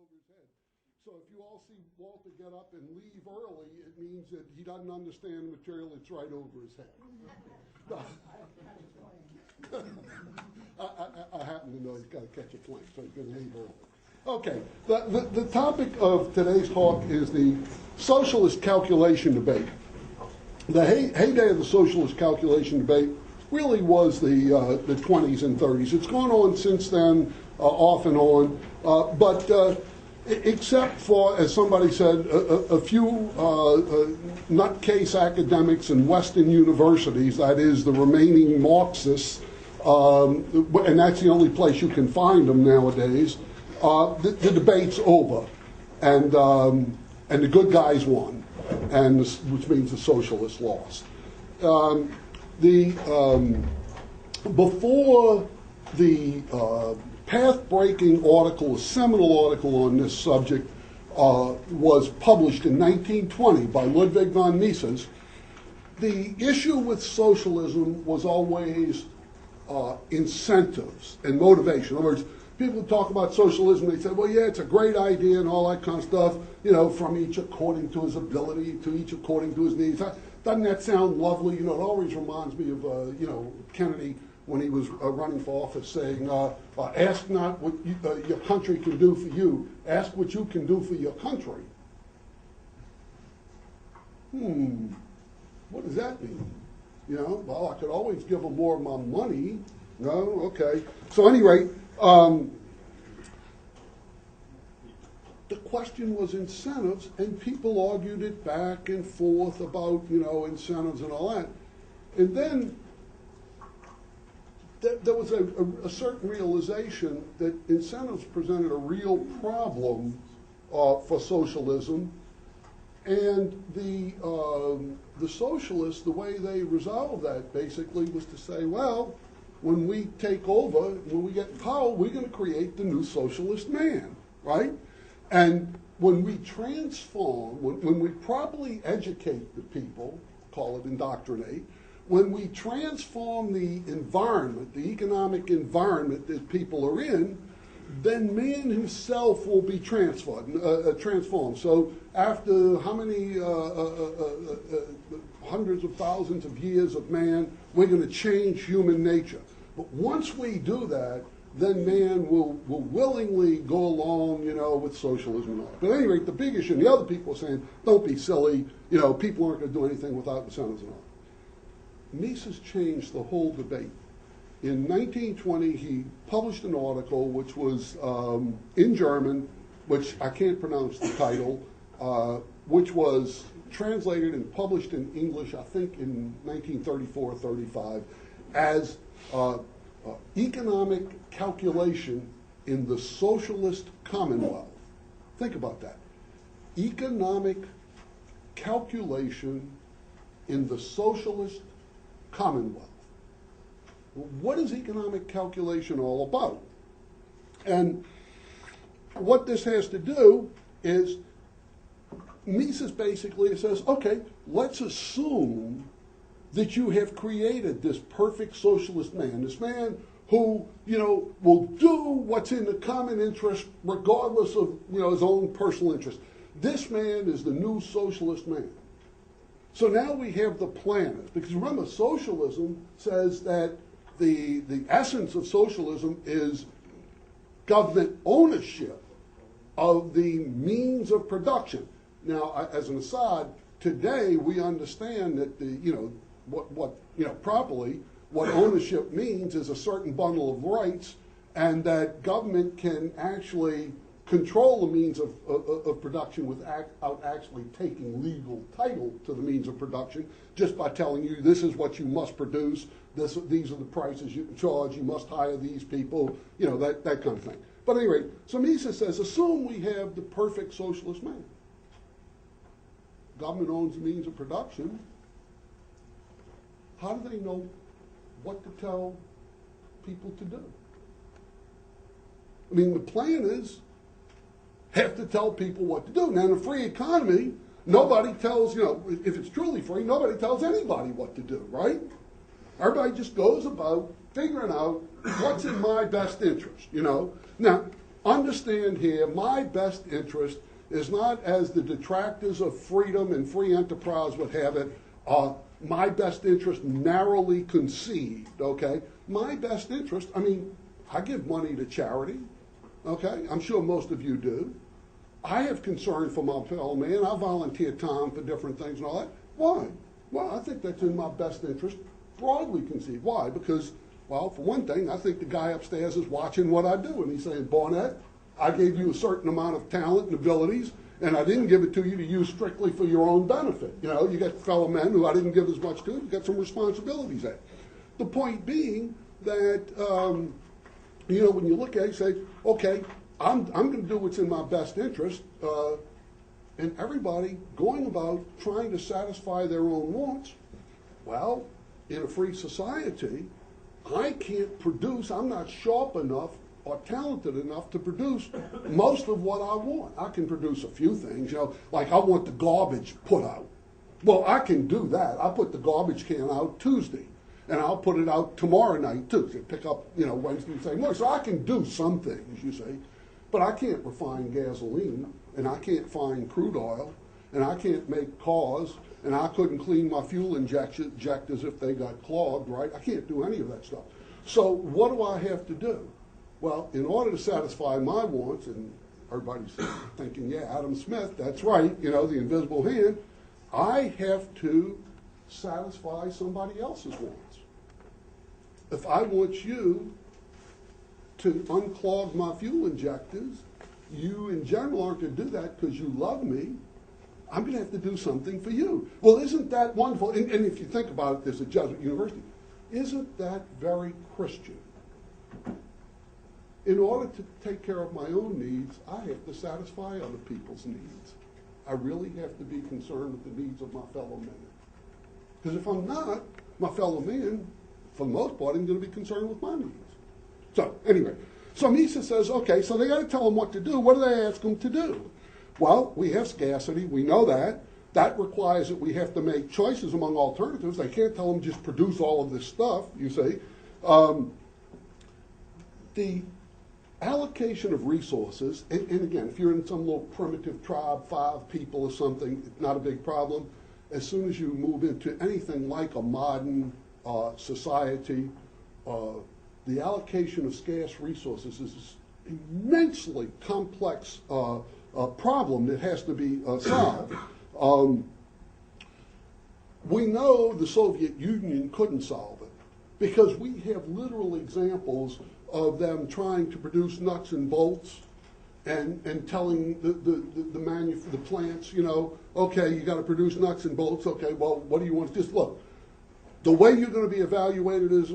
over his head. So if you all see Walter get up and leave early, it means that he doesn't understand the material that's right over his head. I happen to know he's got to catch a plane, so he's going to leave early. Okay, the topic of today's talk is the socialist calculation debate. The heyday of the socialist calculation debate really was the 20s and 30s. It's gone on since then, off and on, but except for, as somebody said, a few nutcase academics in Western universities, that is, the remaining Marxists, and that's the only place you can find them nowadays, the debate's over, and the good guys won, which means the socialists lost. Before the path-breaking article, a seminal article on this subject, was published in 1920 by Ludwig von Mises, the issue with socialism was always incentives and motivation. In other words, people talk about socialism, they say, well, yeah, it's a great idea and all that kind of stuff, from each according to his ability, to each according to his needs. Doesn't that sound lovely? It always reminds me of, Kennedy when he was running for office saying, ask not what your country can do for you, ask what you can do for your country. What does that mean? Well, I could always give them more of my money. No? Okay. So at any rate, the question was incentives, and people argued it back and forth about, incentives and all that. And then there was a certain realization that incentives presented a real problem for socialism, and the socialists, the way they resolved that basically was to say, well, when we take over, when we get in power, we're going to create the new socialist man, right? And when we transform, when we properly educate the people, call it indoctrinate, when we transform the environment, the economic environment that people are in, then man himself will be transformed. So after how many hundreds of thousands of years of man, we're going to change human nature. But once we do that, then man will willingly go along, with socialism and all. But at any rate, the big issue, and the other people are saying, don't be silly, people aren't going to do anything without incentives and all. Mises changed the whole debate. In 1920, he published an article which was in German, which I can't pronounce the title, which was translated and published in English, I think in 1934 or 35, as Economic Calculation in the Socialist Commonwealth. Think about that. Economic Calculation in the Socialist Commonwealth. What is economic calculation all about? And what this has to do is, Mises basically says, okay, let's assume that you have created this perfect socialist man, this man who, will do what's in the common interest regardless of, his own personal interest. This man is the new socialist man. So now we have the planners, because remember, socialism says that the essence of socialism is government ownership of the means of production. Now, as an aside, today we understand that properly, what ownership means is a certain bundle of rights, and that government can actually control the means of production without actually taking legal title to the means of production, just by telling you this is what you must produce, these are the prices you can charge, you must hire these people, that kind of thing. But at any rate, so Mises says, assume we have the perfect socialist man. Government owns the means of production. How do they know what to tell people to do? I mean, the planners have to tell people what to do. Now, in a free economy, nobody tells, if it's truly free, nobody tells anybody what to do, right? Everybody just goes about figuring out what's in my best interest, Now, understand here, my best interest is not as the detractors of freedom and free enterprise would have it, my best interest narrowly conceived, okay? My best interest, I mean, I give money to charity, okay? I'm sure most of you do. I have concern for my fellow man. I volunteer time for different things and all that. Why? Well, I think that's in my best interest, broadly conceived. Why? Because, well, for one thing, I think the guy upstairs is watching what I do, and he's saying, Barnett, I gave you a certain amount of talent and abilities, and I didn't give it to you to use strictly for your own benefit. You know, you got fellow men who I didn't give as much to, you got some responsibilities there. The point being that, you know, when you look at it, you say, okay, I'm going to do what's in my best interest, and everybody going about trying to satisfy their own wants. Well, in a free society, I can't produce, I'm not sharp enough or talented enough to produce most of what I want. I can produce a few things, you know, like I want the garbage put out. Well, I can do that. I'll put the garbage can out Tuesday, and I'll put it out tomorrow night too. So pick up, you know, Wednesday and say, look, so I can do some things, you see, but I can't refine gasoline, and I can't find crude oil, and I can't make cars, and I couldn't clean my fuel injectors if they got clogged, right? I can't do any of that stuff. So what do I have to do? Well, in order to satisfy my wants, and everybody's thinking, yeah, Adam Smith, that's right, you know, the invisible hand, I have to satisfy somebody else's wants. If I want you to unclog my fuel injectors, you in general aren't going to do that because you love me. I'm going to have to do something for you. Well, isn't that wonderful? And if you think about it, there's a Jesuit university. Isn't that very Christian? In order to take care of my own needs, I have to satisfy other people's needs. I really have to be concerned with the needs of my fellow men. Because if I'm not, my fellow man, for the most part, I'm going to be concerned with my needs. So, anyway, so Mises says, okay, so they got to tell them what to do. What do they ask them to do? Well, we have scarcity. We know that. That requires that we have to make choices among alternatives. They can't tell them just produce all of this stuff, you see. The allocation of resources, and again, if you're in some little primitive tribe, 5 people or something, not a big problem. As soon as you move into anything like a modern society, the allocation of scarce resources is an immensely complex problem that has to be solved. We know the Soviet Union couldn't solve it because we have literal examples of them trying to produce nuts and bolts and telling the plants, you know, okay, you got to produce nuts and bolts. Okay, well, what do you want? Just look, the way you're going to be evaluated is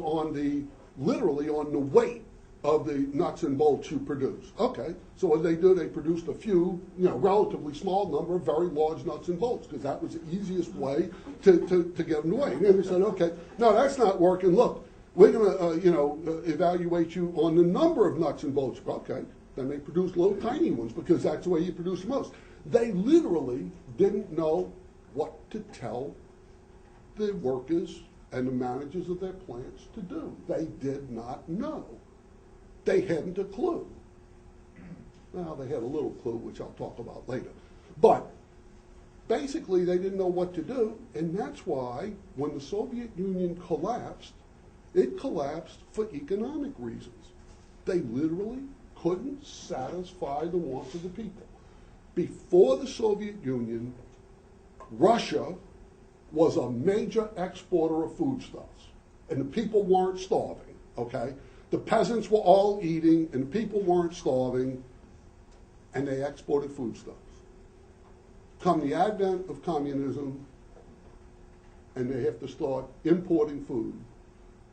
literally on the weight of the nuts and bolts you produce. Okay, so what they do, they produced a few, you know, relatively small number of very large nuts and bolts because that was the easiest way to get them to weigh. And then they said, okay, no, that's not working. Look, we're going to, evaluate you on the number of nuts and bolts. Okay, then they produced little tiny ones because that's the way you produce the most. They literally didn't know what to tell the workers and the managers of their plants to do. They did not know. They hadn't a clue. Well, they had a little clue, which I'll talk about later. But basically, they didn't know what to do, and that's why when the Soviet Union collapsed, it collapsed for economic reasons. They literally couldn't satisfy the wants of the people. Before the Soviet Union, Russia was a major exporter of foodstuffs, and the people weren't starving, okay? The peasants were all eating, and the people weren't starving, and they exported foodstuffs. Come the advent of communism, and they have to start importing food.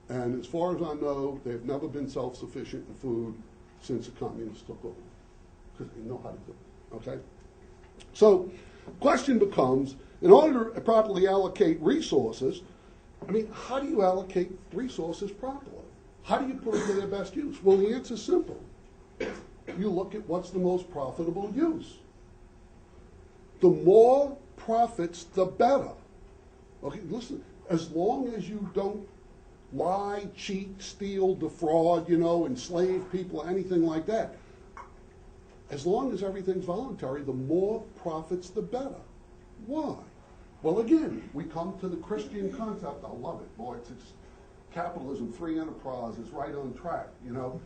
And as far as I know, they've never been self-sufficient in food since the communists took over, because they know how to do it, okay? So the question becomes, in order to properly allocate resources, I mean, how do you allocate resources properly? How do you put them to their best use? Well, the answer is simple. You look at what's the most profitable use. The more profits, the better. Okay, listen, as long as you don't lie, cheat, steal, defraud, enslave people, anything like that, as long as everything's voluntary, the more profits, the better. Why? Well, again, we come to the Christian concept. I love it. Boy, it's capitalism, free enterprise is right on track, you know.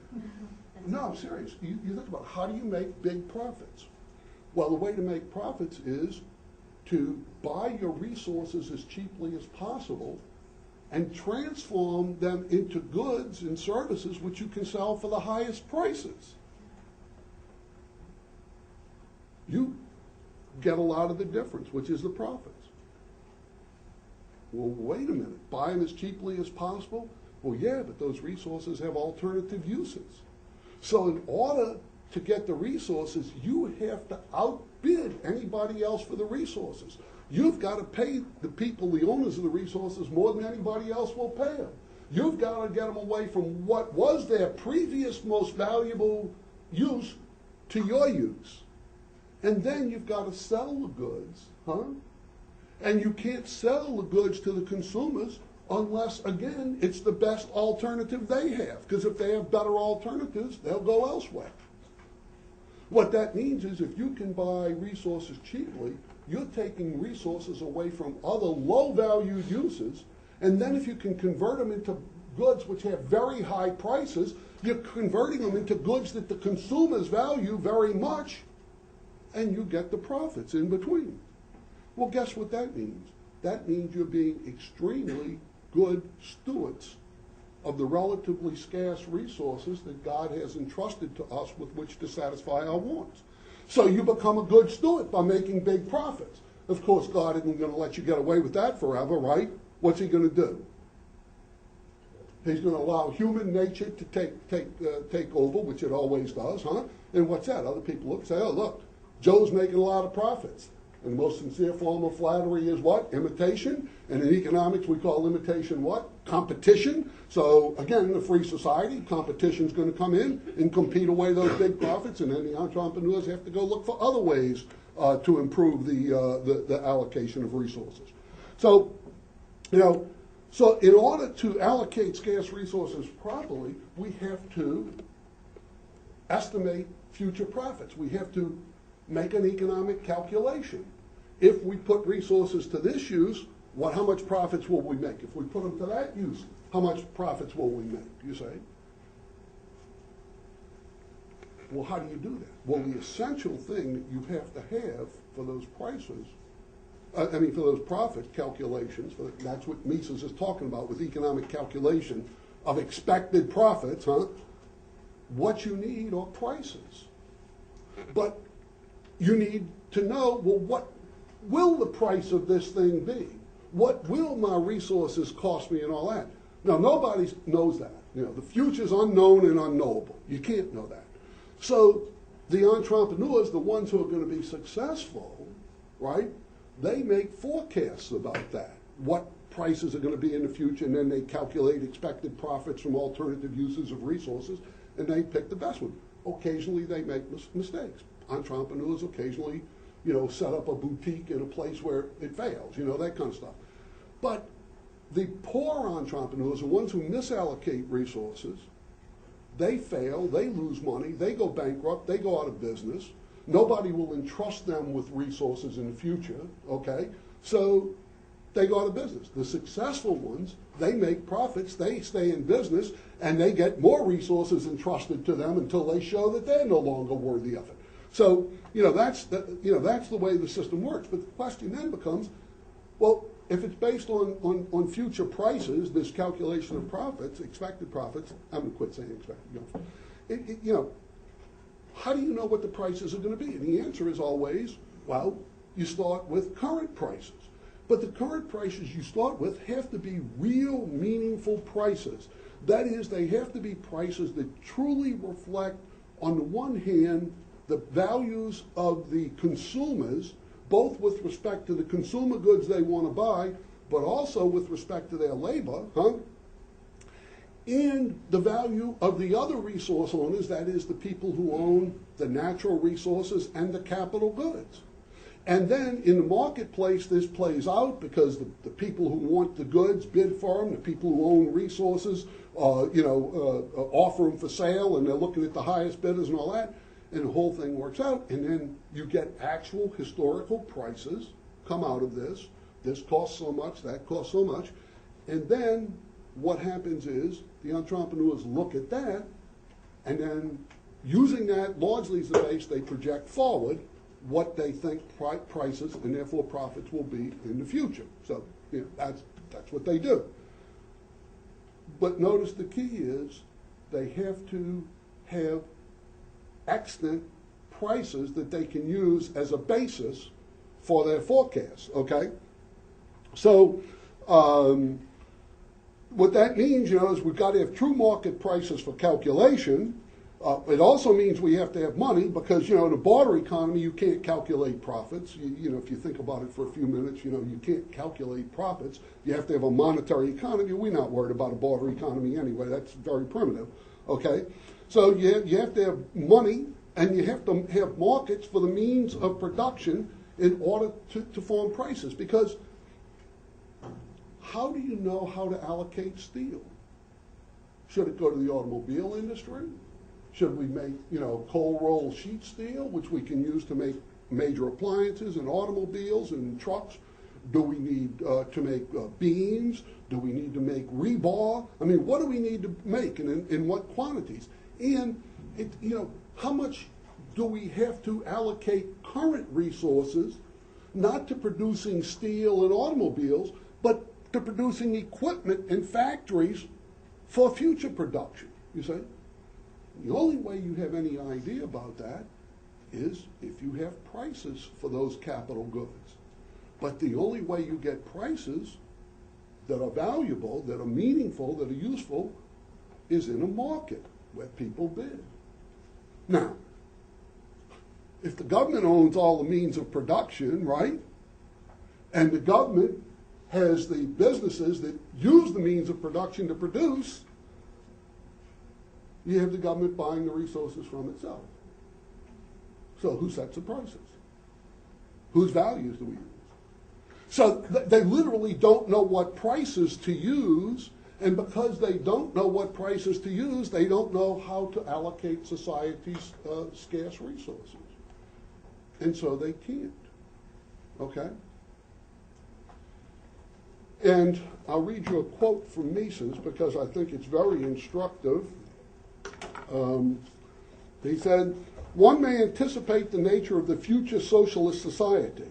No, I'm serious. You think about how do you make big profits? Well, the way to make profits is to buy your resources as cheaply as possible and transform them into goods and services which you can sell for the highest prices. You get a lot of the difference, which is the profits. Well, wait a minute, buy them as cheaply as possible? Well, yeah, but those resources have alternative uses. So in order to get the resources, you have to outbid anybody else for the resources. You've got to pay the people, the owners of the resources, more than anybody else will pay them. You've got to get them away from what was their previous most valuable use to your use. And then you've got to sell the goods, and you can't sell the goods to the consumers unless, again, it's the best alternative they have. Because if they have better alternatives, they'll go elsewhere. What that means is if you can buy resources cheaply, you're taking resources away from other low-valued uses, and then if you can convert them into goods which have very high prices, you're converting them into goods that the consumers value very much, and you get the profits in between. Well, guess what that means? That means you're being extremely good stewards of the relatively scarce resources that God has entrusted to us with which to satisfy our wants. So you become a good steward by making big profits. Of course, God isn't going to let you get away with that forever, right? What's he going to do? He's going to allow human nature to take over, which it always does, And what's that? Other people look and say, oh, look, Joe's making a lot of profits. And the most sincere form of flattery is what? Imitation. And in economics, we call imitation what? Competition. So again, in a free society, competition's going to come in and compete away those big profits, and then the entrepreneurs have to go look for other ways to improve the allocation of resources. So, so in order to allocate scarce resources properly, we have to estimate future profits. We have to make an economic calculation. If we put resources to this use, how much profits will we make? If we put them to that use, how much profits will we make, you say? Well, how do you do that? Well, the essential thing that you have to have for those prices, for those profit calculations, that's what Mises is talking about with economic calculation of expected profits, what you need are prices. But you need to know, well, what will the price of this thing be? What will my resources cost me and all that? Now, nobody knows that. The future's unknown and unknowable. You can't know that. So the entrepreneurs, the ones who are going to be successful, right, they make forecasts about that, what prices are going to be in the future, and then they calculate expected profits from alternative uses of resources, and they pick the best one. Occasionally, they make mistakes. Entrepreneurs occasionally, set up a boutique in a place where it fails, that kind of stuff. But the poor entrepreneurs, the ones who misallocate resources, they fail, they lose money, they go bankrupt, they go out of business. Nobody will entrust them with resources in the future, okay? So they go out of business. The successful ones, they make profits, they stay in business, and they get more resources entrusted to them until they show that they're no longer worthy of it. So, that's the way the system works. But the question then becomes, well, if it's based on future prices, this calculation of profits, expected profits, I'm going to quit saying expected. How do you know what the prices are going to be? And the answer is always, well, you start with current prices. But the current prices you start with have to be real, meaningful prices. That is, they have to be prices that truly reflect, on the one hand, the values of the consumers, both with respect to the consumer goods they want to buy, but also with respect to their labor, and the value of the other resource owners, that is, the people who own the natural resources and the capital goods. And then in the marketplace, this plays out because the people who want the goods bid for them, the people who own resources, offer them for sale, and they're looking at the highest bidders and all that. and the whole thing works out, and then you get actual historical prices come out of this. This costs so much, that costs so much. And then what happens is the entrepreneurs look at that, and then using that largely as the base, they project forward what they think prices and therefore profits will be in the future. So that's what they do. But notice the key is they have to have extant prices that they can use as a basis for their forecasts, okay? So what that means, is we've got to have true market prices for calculation. It also means we have to have money because, in a barter economy, you can't calculate profits. If you think about it for a few minutes, you can't calculate profits. You have to have a monetary economy. We're not worried about a barter economy anyway. That's very primitive, okay? So you have to have money, and you have to have markets for the means of production in order to form prices. Because how do you know how to allocate steel? Should it go to the automobile industry? Should we make, cold roll sheet steel, which we can use to make major appliances and automobiles and trucks? Do we need to make beams? Do we need to make rebar? I mean, what do we need to make and in what quantities? And, how much do we have to allocate current resources, not to producing steel and automobiles, but to producing equipment in factories for future production, you see? The only way you have any idea about that is if you have prices for those capital goods. But the only way you get prices that are valuable, that are meaningful, that are useful, is in a market where people bid. Now, if the government owns all the means of production, right, and the government has the businesses that use the means of production to produce, you have the government buying the resources from itself. So who sets the prices? Whose values do we use? So they literally don't know what prices to use, and because they don't know what prices to use, they don't know how to allocate society's scarce resources. And so they can't. Okay? And I'll read you a quote from Mises because I think it's very instructive. He said, "One may anticipate the nature of the future socialist society.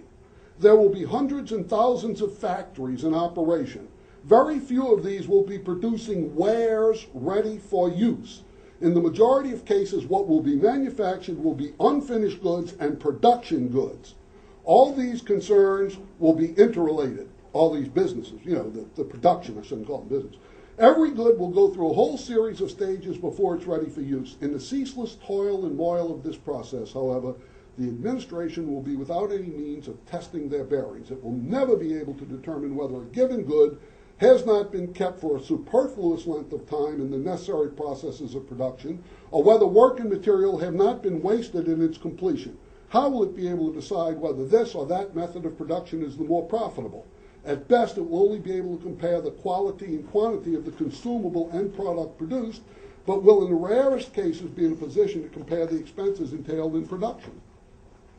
There will be hundreds and thousands of factories in operation. Very few of these will be producing wares ready for use. In the majority of cases, what will be manufactured will be unfinished goods and production goods. All these concerns will be interrelated." All these businesses, the production, I shouldn't call them business. "Every good will go through a whole series of stages before it's ready for use. In the ceaseless toil and moil of this process, however, the administration will be without any means of testing their bearings. It will never be able to determine whether a given good has not been kept for a superfluous length of time in the necessary processes of production, or whether work and material have not been wasted in its completion. How will it be able to decide whether this or that method of production is the more profitable? At best, it will only be able to compare the quality and quantity of the consumable end product produced, but will in the rarest cases be in a position to compare the expenses entailed in production."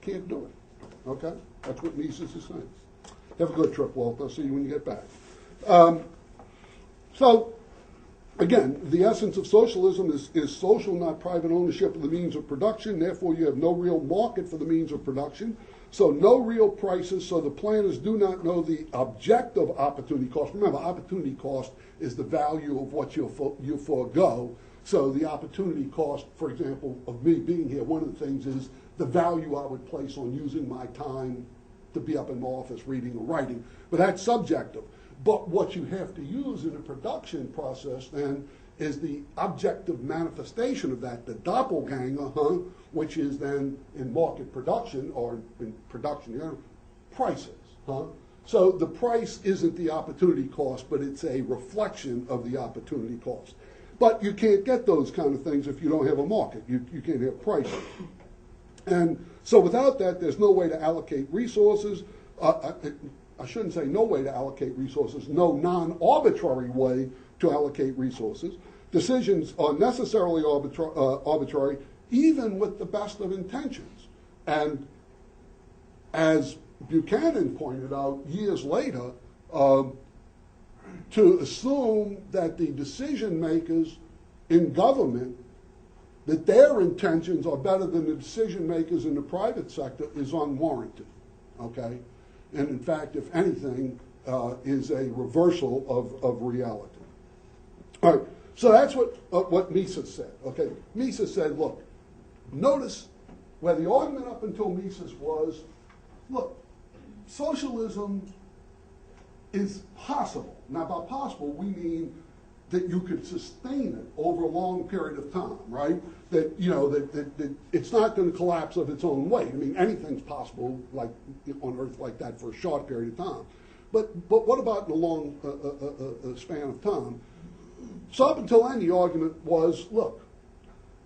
Can't do it. Okay? That's what Mises is saying. Have a good trip, Walt. I'll see you when you get back. So, again, the essence of socialism is social, not private ownership of the means of production. Therefore, you have no real market for the means of production. So no real prices, so the planners do not know the objective opportunity cost. Remember, opportunity cost is the value of what you forego. So the opportunity cost, for example, of me being here, one of the things is the value I would place on using my time to be up in my office reading or writing. But that's subjective. But what you have to use in a production process then is the objective manifestation of that, the doppelganger, which is then in market production or in production, prices. So the price isn't the opportunity cost, but it's a reflection of the opportunity cost. But you can't get those kind of things if you don't have a market. You can't have prices. And so without that, there's no way to allocate resources. I shouldn't say no way to allocate resources, no non-arbitrary way to allocate resources. Decisions are necessarily arbitrary, even with the best of intentions. And as Buchanan pointed out years later, to assume that the decision makers in government, that their intentions are better than the decision makers in the private sector is unwarranted, okay? And in fact, if anything, is a reversal of reality. All right, so that's what Mises said, okay? Mises said, look, notice where the argument up until Mises was, look, socialism is possible. Now, by possible, we mean that you could sustain it over a long period of time, right? That, you know, that it's not going to collapse of its own weight. I mean, anything's possible like on Earth like that for a short period of time. But what about in a long span of time? So up until then, the argument was, look,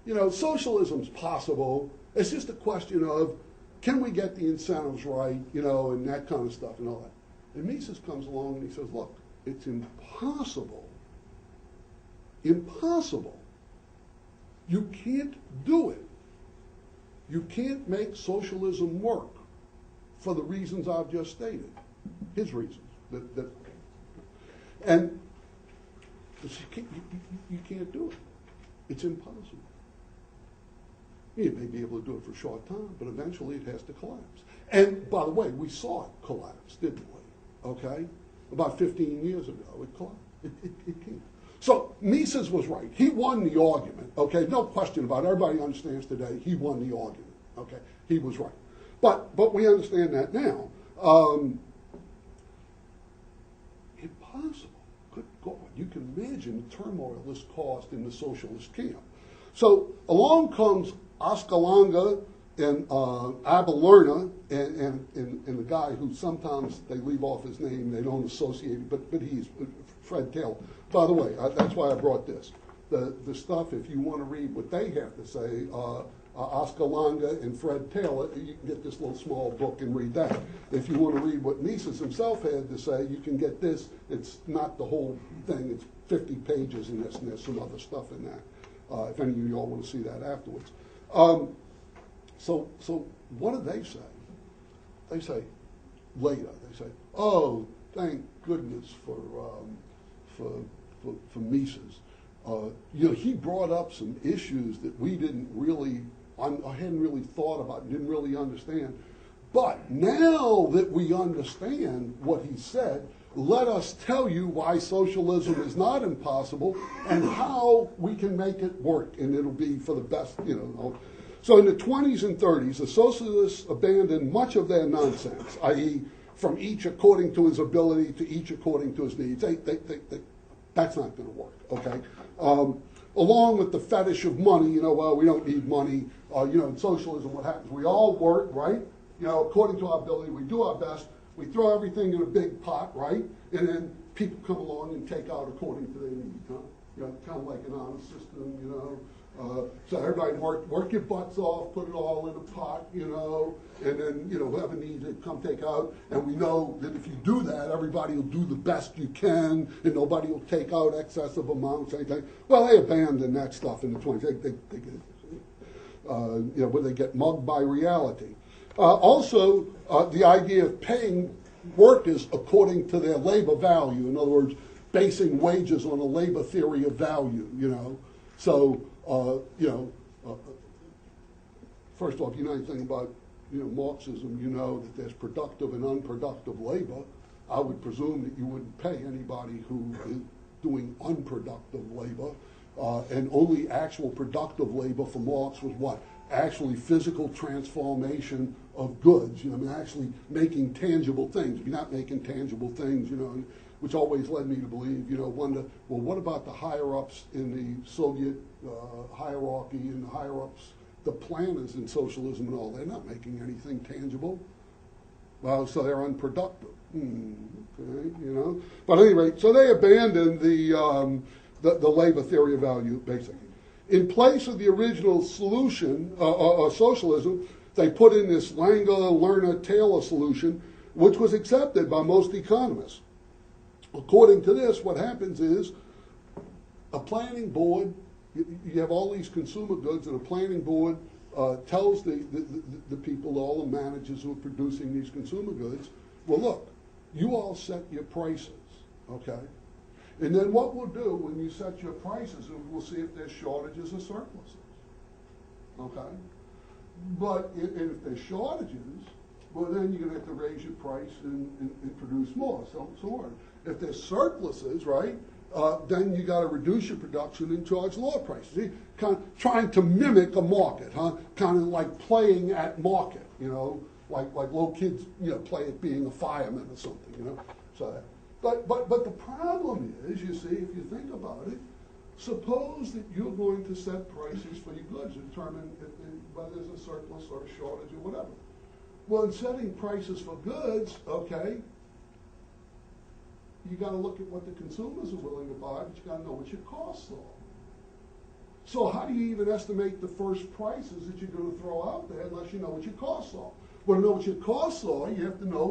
you know, socialism's possible. It's just a question of, can we get the incentives right, you know, and that kind of stuff and all that. And Mises comes along and he says, look, it's impossible. Impossible. You can't do it. You can't make socialism work for the reasons I've just stated. His reasons. And you can't do it. It's impossible. You may be able to do it for a short time, but eventually it has to collapse. And by the way, we saw it collapse, didn't we? Okay? About 15 years ago, it collapsed. It came. So Mises was right. He won the argument. Okay? No question about it. Everybody understands today he won the argument. Okay? He was right. But we understand that now. Impossible. Good God. You can imagine the turmoil this caused in the socialist camp. So along comes Oscar and Abel Lerner and the guy who sometimes they leave off his name, they don't associate, but he's Fred Taylor. By the way, that's why I brought this. The stuff, if you want to read what they have to say, Oscar Lange and Fred Taylor, you can get this little small book and read that. If you want to read what Mises himself had to say, you can get this. It's not the whole thing. It's 50 pages in this, and there's some other stuff in that. If any of you all want to see that afterwards. So what do they say? They say later. They say, "Oh, thank goodness for Mises. You know, he brought up some issues that we didn't really, I hadn't really thought about, didn't really understand. But now that we understand what he said, let us tell you why socialism is not impossible and how we can make it work, and it'll be for the best, you know." So in the 20s and 30s, the socialists abandoned much of their nonsense, i.e., from each according to his ability to each according to his needs. That's not going to work, okay? Along with the fetish of money, you know, well, we don't need money. You know, in socialism, what happens? We all work, right? You know, according to our ability, we do our best. We throw everything in a big pot, right? And then people come along and take out according to their needs, huh? You know, kind of like an honor system, you know. So everybody work your butts off, put it all in a pot, you know, and then, you know, whoever needs it, come take out. And we know that if you do that, everybody will do the best you can, and nobody will take out excessive amounts, anything. Well, they abandoned that stuff in the 20s. They you know, where they get mugged by reality. Also, the idea of paying workers according to their labor value. In other words, basing wages on a labor theory of value, you know. So, you know, first off, you know anything about, you know, Marxism, you know that there's productive and unproductive labor. I would presume that you wouldn't pay anybody who is doing unproductive labor. And only actual productive labor for Marx was what? Actually physical transformation of goods, you know, I mean, actually making tangible things. If you're not making tangible things, you know, which always led me to believe, you know, wonder, well, what about the higher-ups in the Soviet hierarchy and the higher-ups, the planners in socialism and all? They're not making anything tangible. Well, so they're unproductive. Okay, you know. But at any rate, so they abandoned the labor theory of value, basically. In place of the original solution, socialism, they put in this Lerner-Taylor solution, which was accepted by most economists. According to this, what happens is a planning board you have all these consumer goods, and a planning board tells the people, all the managers who are producing these consumer goods, well, look, you all set your prices, okay? And then what we'll do when you set your prices, we'll see if there's shortages or surpluses, okay? But if there's shortages, well, then you're going to have to raise your price and produce more, so on. If there's surpluses, right, then you got to reduce your production and charge lower prices. See, kind of trying to mimic a market, huh? Kind of like playing at market, you know, like little kids, you know, play at being a fireman or something, you know. So, but the problem is, you see, if you think about it, suppose that you're going to set prices for your goods, determine whether there's a surplus or a shortage or whatever. Well, in setting prices for goods, okay, you got to look at what the consumers are willing to buy, but you got to know what your costs are. So how do you even estimate the first prices that you're going to throw out there unless you know what your costs are? Well, to know what your costs are, you have to know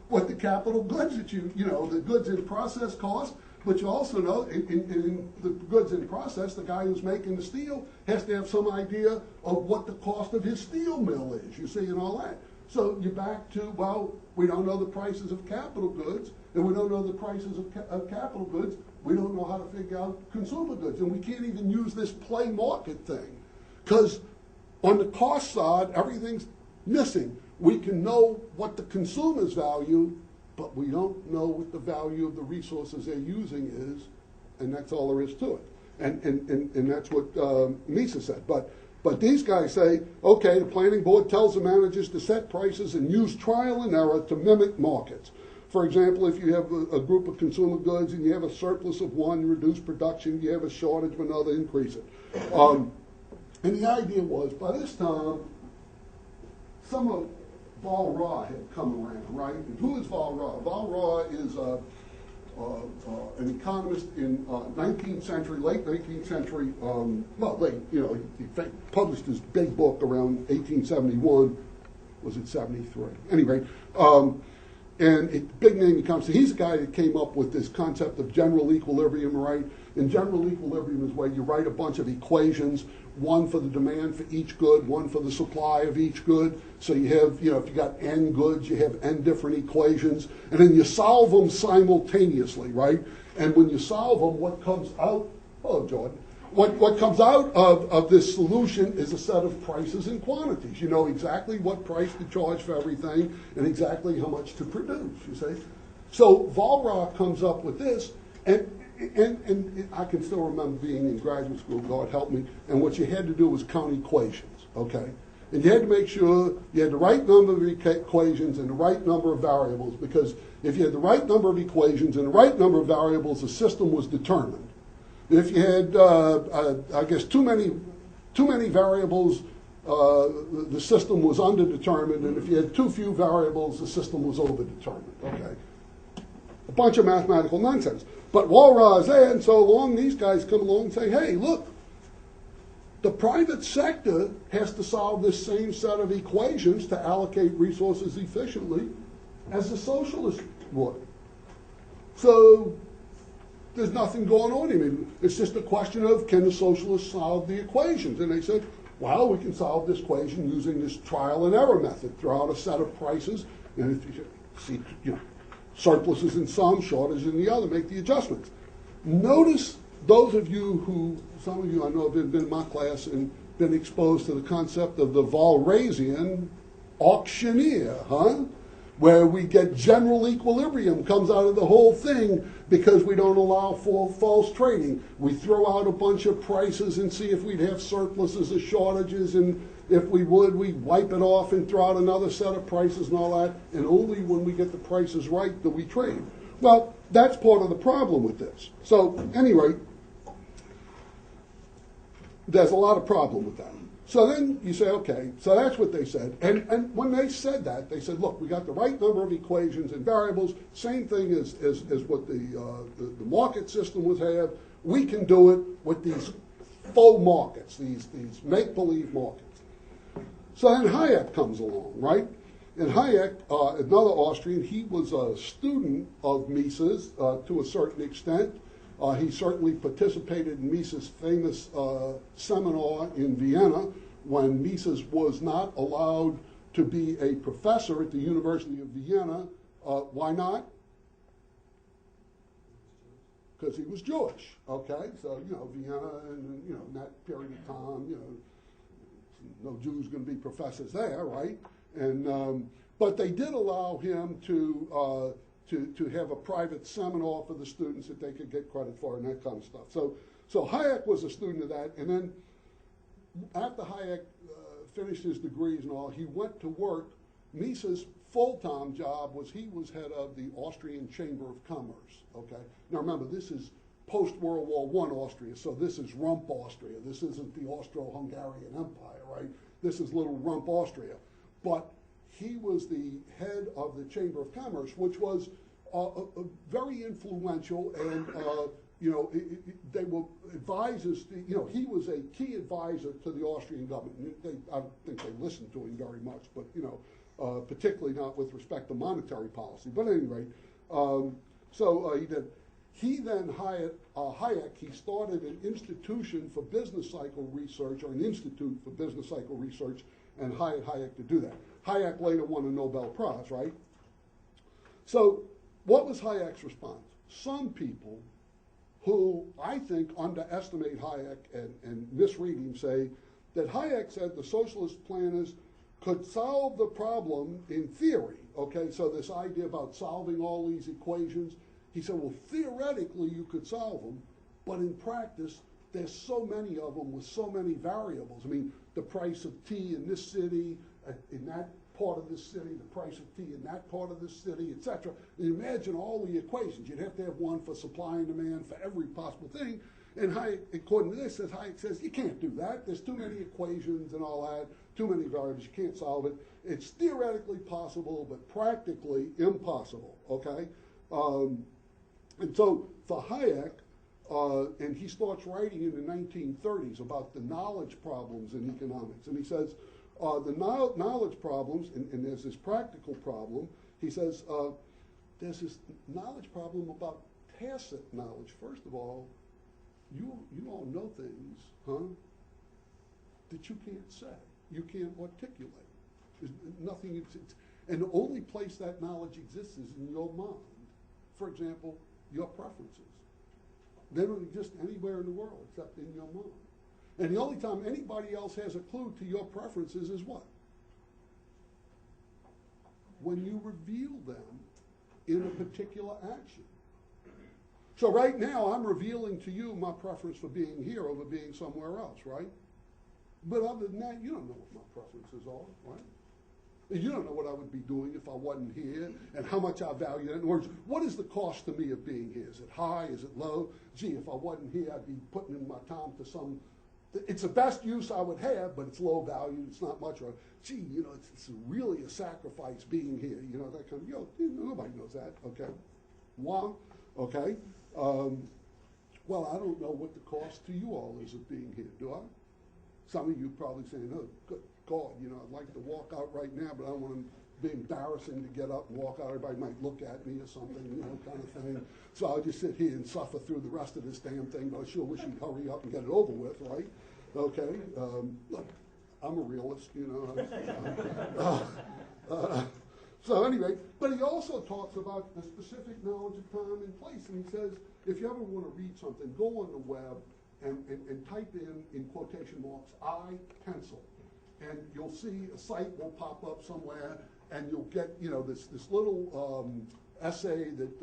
what the capital goods that you know, the goods in process cost, but you also know in the goods in process, the guy who's making the steel has to have some idea of what the cost of his steel mill is, you see, and all that. So you're back to, well, we don't know the prices of capital goods, and we don't know the prices of capital goods. We don't know how to figure out consumer goods, and we can't even use this play market thing, because on the cost side, everything's missing. We can know what the consumers value, but we don't know what the value of the resources they're using is, and that's all there is to it. And that's what Mises said. But these guys say, okay, the planning board tells the managers to set prices and use trial and error to mimic markets. For example, if you have a group of consumer goods and you have a surplus of one, you reduce production, you have a shortage of another, increase it. And the idea was, by this time, some of Val had come around, right? And who is Val Ra? Val Ra is an economist in 19th century, late 19th century, he published his big book around 1871, was it 73? Anyway, and a big name economist. He's the guy that came up with this concept of general equilibrium, right? And general equilibrium is where you write a bunch of equations, one for the demand for each good, one for the supply of each good. So you have, if you got n goods, you have n different equations, and then you solve them simultaneously, right? And when you solve them, what comes out, hello, Jordan, what comes out of this solution is a set of prices and quantities. You know exactly what price to charge for everything and exactly how much to produce, you see? So Walras comes up with this, and I can still remember being in graduate school, God help me, and what you had to do was count equations, okay? And you had to make sure you had the right number of equations and the right number of variables, because if you had the right number of equations and the right number of variables, the system was determined. If you had, I guess, too many variables, the system was underdetermined, and if you had too few variables, the system was overdetermined, okay? A bunch of mathematical nonsense. But Walras there, and so along these guys come along and say, hey, look, the private sector has to solve this same set of equations to allocate resources efficiently as the socialists would. So there's nothing going on here. It's just a question of, can the socialists solve the equations? And they said, well, we can solve this equation using this trial and error method. Throw out a set of prices, and if you see, surpluses in some, shortages in the other, make the adjustments. Notice those of you who, some of you I know have been in my class and been exposed to the concept of the Walrasian auctioneer, huh? Where we get general equilibrium comes out of the whole thing because we don't allow for false trading. We throw out a bunch of prices and see if we'd have surpluses or shortages, and if we would, we wipe it off and throw out another set of prices and all that, and only when we get the prices right do we trade. Well, that's part of the problem with this. So, at any rate, there's a lot of problem with that. So then you say, okay, so that's what they said. And when they said that, they said, look, we got the right number of equations and variables, same thing as what the market system would have. We can do it with these faux markets, these make-believe markets. So then Hayek comes along, right? And Hayek, another Austrian, he was a student of Mises to a certain extent. He certainly participated in Mises' famous seminar in Vienna when Mises was not allowed to be a professor at the University of Vienna. Why not? Because he was Jewish, okay? So, Vienna, and, in that period of time, no Jews going to be professors there, right? And but they did allow him to have a private seminar for the students that they could get credit for and that kind of stuff. So Hayek was a student of that, and then after Hayek finished his degrees and all, he went to work. Mises' full-time job was he was head of the Austrian Chamber of Commerce, okay? Now remember, this is post-World War I Austria, so this is rump Austria. This isn't the Austro-Hungarian Empire, right? This is little rump Austria. But he was the head of the Chamber of Commerce, which was very influential, and they were advisors. He was a key advisor to the Austrian government. I don't think they listened to him very much, but particularly not with respect to monetary policy. But at any rate, he did. He then hired Hayek. He started an institution for business cycle research, or an institute for business cycle research, and hired Hayek to do that. Hayek later won a Nobel Prize, right? So what was Hayek's response? Some people who I think underestimate Hayek and misread him say that Hayek said the socialist planners could solve the problem in theory, okay? So this idea about solving all these equations, he said, well, theoretically you could solve them, but in practice, there's so many of them with so many variables. I mean, the price of tea in this city, in that part of this city, the price of tea in that part of this city, etc. Imagine all the equations. You'd have to have one for supply and demand for every possible thing. And Hayek, according to this, Hayek says, you can't do that. There's too many equations and all that, too many variables. You can't solve it. It's theoretically possible, but practically impossible, okay? And so for Hayek, and he starts writing in the 1930s about the knowledge problems in economics. And he says, the knowledge problems, and there's this practical problem, he says, there's this knowledge problem about tacit knowledge. First of all, you all know things, that you can't say, you can't articulate. There's nothing, and the only place that knowledge exists is in your mind. For example, your preferences. They don't exist anywhere in the world except in your mind. And the only time anybody else has a clue to your preferences is what? When you reveal them in a particular action. So right now, I'm revealing to you my preference for being here over being somewhere else, right? But other than that, you don't know what my preferences are, right? You don't know what I would be doing if I wasn't here, and how much I value it. In other words, what is the cost to me of being here? Is it high? Is it low? Gee, if I wasn't here, I'd be putting in my time to some, it's the best use I would have, but it's low value, it's not much. Or, gee, it's really a sacrifice being here, that kind of, nobody knows that, okay? Why? Okay? Well, I don't know what the cost to you all is of being here, do I? Some of you probably saying, oh, good God, I'd like to walk out right now, but I don't want to be embarrassing to get up and walk out. Everybody might look at me or something, kind of thing. So I'll just sit here and suffer through the rest of this damn thing, but I sure wish you'd hurry up and get it over with, right? Okay? Look, I'm a realist, So anyway, but he also talks about the specific knowledge of time and place, and he says, if you ever want to read something, go on the web and type in quotation marks, I pencil. And you'll see a site will pop up somewhere, and you'll get, this little essay that,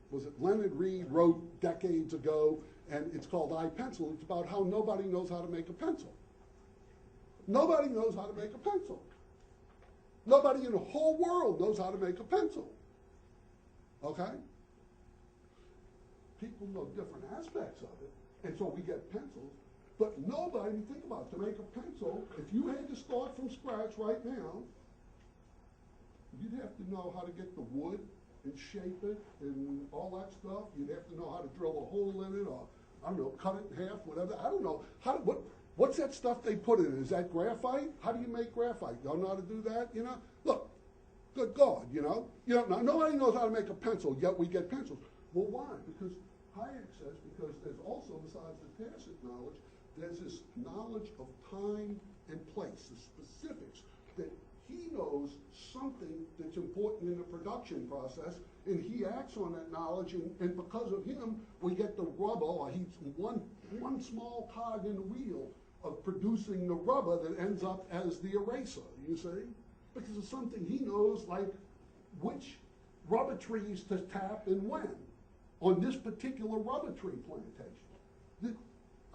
was it Leonard Reed wrote decades ago, and it's called I Pencil. It's about how nobody knows how to make a pencil. Nobody knows how to make a pencil. Nobody in the whole world knows how to make a pencil. Okay? People know different aspects of it, and so we get pencils. But nobody, think about it, to make a pencil, if you had to start from scratch right now, you'd have to know how to get the wood and shape it and all that stuff. You'd have to know how to drill a hole in it, or, I don't know, cut it in half, whatever. I don't know. What's that stuff they put in it? Is that graphite? How do you make graphite? You don't know how to do that, Look, good God, nobody knows how to make a pencil, yet we get pencils. Well, why? Because Hayek says, because there's also, besides the tacit knowledge, there's this knowledge of time and place, the specifics, that he knows something that's important in the production process, and he acts on that knowledge, and because of him, we get the rubber, or he's one small cog in the wheel of producing the rubber that ends up as the eraser, you see? Because it's something he knows, like which rubber trees to tap and when on this particular rubber tree plantation.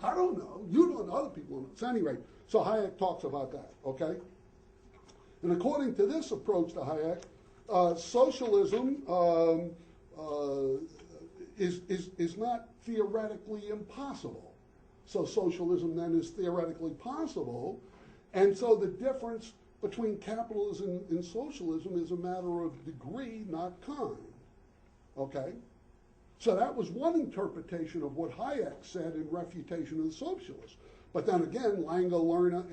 I don't know. You don't know. Other people don't know. So anyway, so Hayek talks about that, okay? And according to this approach to Hayek, socialism is not theoretically impossible. So socialism then is theoretically possible. And so the difference between capitalism and socialism is a matter of degree, not kind. Okay? So that was one interpretation of what Hayek said in refutation of the socialists. But then again, Lange, Lerner,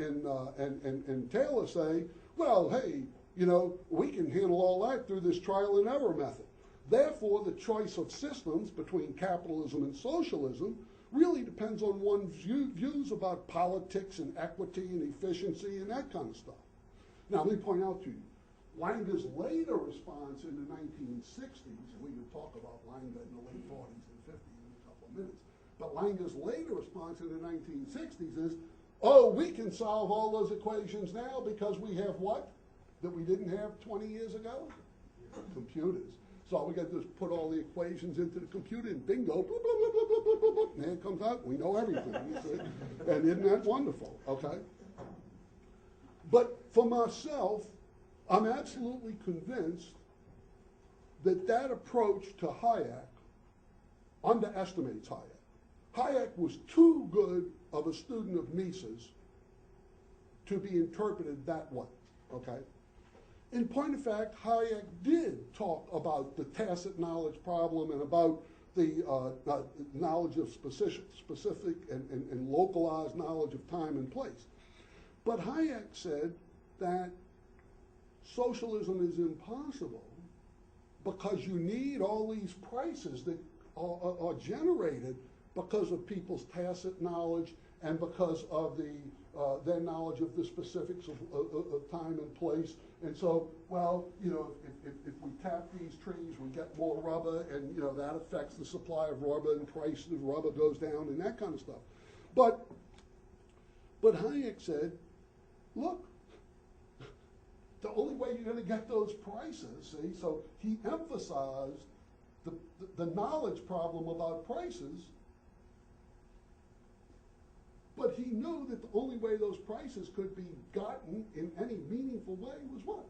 and Taylor say, well, hey, you know, we can handle all that through this trial and error method. Therefore, the choice of systems between capitalism and socialism really depends on one's views about politics and equity and efficiency and that kind of stuff. Now, let me point out to you, Lange's later response in the 1960s, and we can talk about Lange in the late 40s and 50s in a couple of minutes, but Lange's later response in the 1960s is, oh, we can solve all those equations now because we have what? That we didn't have 20 years ago? Computers. So all we got to do is put all the equations into the computer and bingo, bloop, bloop, bloop, bloop, bloop, bloop, bloop, and there it comes out. We know everything. You see? And isn't that wonderful? Okay? But for myself, I'm absolutely convinced that that approach to Hayek underestimates Hayek. Hayek was too good of a student of Mises to be interpreted that way, okay? In point of fact, Hayek did talk about the tacit knowledge problem and about the knowledge of specific and localized knowledge of time and place. But Hayek said that socialism is impossible because you need all these prices that are generated because of people's tacit knowledge and because of their knowledge of the specifics of time and place. And so, well, you know, if we tap these trees, we get more rubber, and, you know, that affects the supply of rubber, and price of rubber goes down, and that kind of stuff. But Hayek said, look, the only way you're going to get those prices, see, so he emphasized the knowledge problem about prices, but he knew that the only way those prices could be gotten in any meaningful way was what?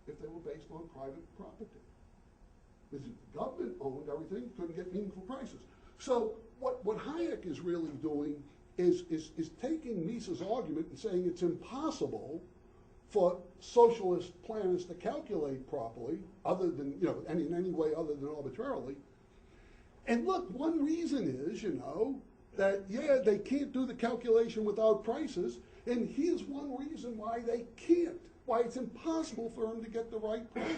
If they were based on private property. Because if the government owned everything, couldn't get meaningful prices. So what Hayek is really doing is taking Mises' argument and saying it's impossible for socialist planners to calculate properly, other than, you know, in any way other than arbitrarily. And look, one reason is, you know, that, yeah, they can't do the calculation without prices, and here's one reason why they can't, why it's impossible for them to get the right prices.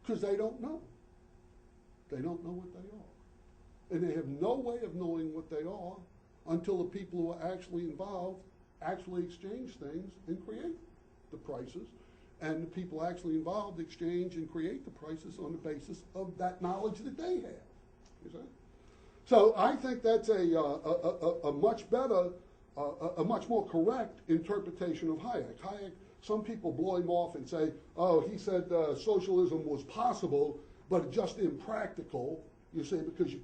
Because they don't know. They don't know what they are. And they have no way of knowing what they are until the people who are actually involved actually exchange things and create the prices, and the people actually involved exchange and create the prices on the basis of that knowledge that they have. You see? So I think that's a much better, a much more correct interpretation of Hayek. Hayek, some people blow him off and say, oh, he said socialism was possible, but just impractical, you see, because you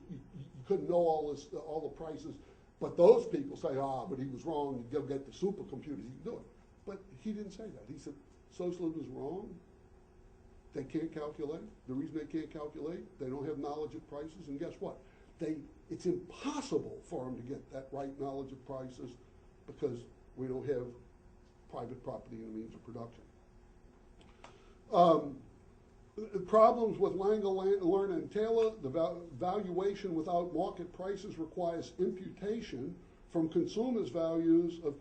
couldn't know all the prices. But those people say, but he was wrong, you go get the supercomputers, you can do it. But he didn't say that. He said socialism is wrong. They can't calculate. The reason they can't calculate, they don't have knowledge of prices, and guess what? It's impossible for them to get that right knowledge of prices because we don't have private property in the means of production. Problems with Lange, Lerner, and Taylor, the valuation without market prices requires imputation from consumers' valuations of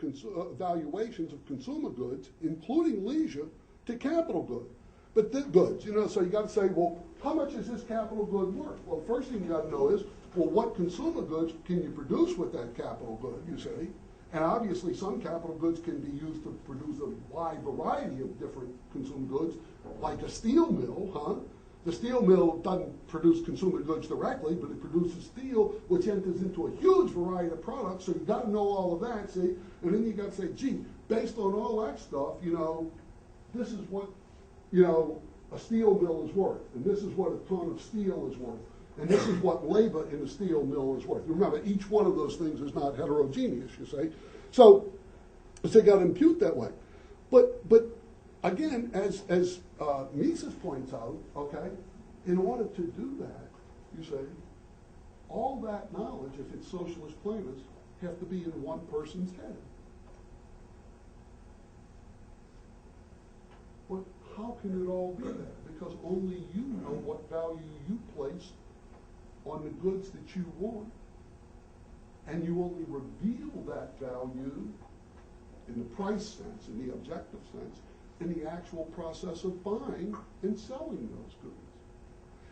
consumer goods, including leisure, to capital goods. But the goods, so you got to say, well, how much is this capital good worth? Well, first thing you got to know is, well, what consumer goods can you produce with that capital good, you see? And obviously some capital goods can be used to produce a wide variety of different consumer goods, like a steel mill, huh? The steel mill doesn't produce consumer goods directly, but it produces steel, which enters into a huge variety of products, so you got to know all of that, see? And then you got to say, gee, based on all that stuff, this is what, a steel mill is worth, and this is what a ton of steel is worth, and this is what labor in a steel mill is worth. Remember, each one of those things is not heterogeneous, you see. So they got to impute that way. But again, as Mises points out, okay, in order to do that, you say, all that knowledge, if it's socialist planners, have to be in one person's head. But how can it all be that? Because only you know what value you place on the goods that you want, and you only reveal that value in the price sense, in the objective sense, in the actual process of buying and selling those goods.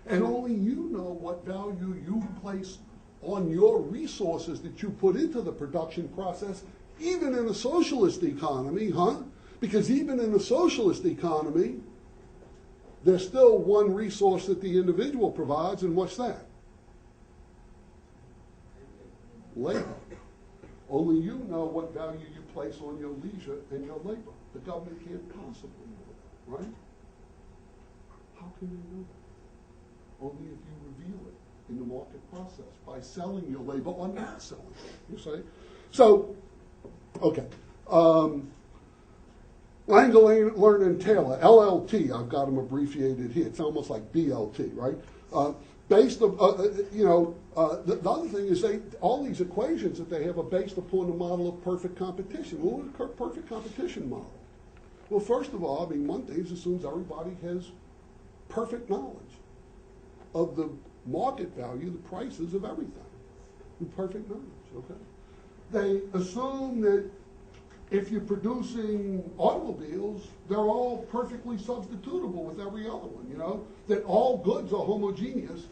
And only you know what value you place on your resources that you put into the production process, even in a socialist economy, huh? Because even in a socialist economy, there's still one resource that the individual provides, and what's that? Labor. Only you know what value you place on your leisure and your labor. The government can't possibly know that, right? How can they know that? Only if you reveal it in the market process by selling your labor or not selling it, you see? So, okay. Lange, Lerner, and Taylor, LLT, I've got them abbreviated here. It's almost like BLT, right? Based on, the other thing is all these equations that they have are based upon the model of perfect competition. Well, what is a perfect competition model? Well, first of all, one thing assumes everybody has perfect knowledge of the market value, the prices of everything. Perfect knowledge, okay? They assume that if you're producing automobiles, they're all perfectly substitutable with every other one, that all goods are homogeneous.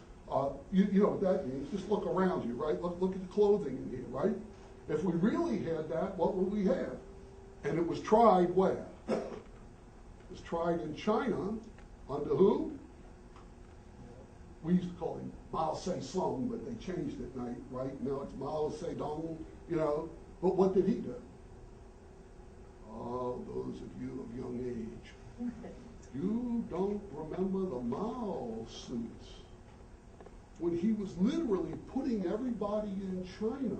You know what that means. Just look around you, right? Look at the clothing in here, right? If we really had that, what would we have? And it was tried where? It was tried in China under who? We used to call him Mao Zedong, but they changed it, right? Now it's Mao Zedong, But what did he do? Oh, those of you of young age, you don't remember the Mao suits, when he was literally putting everybody in China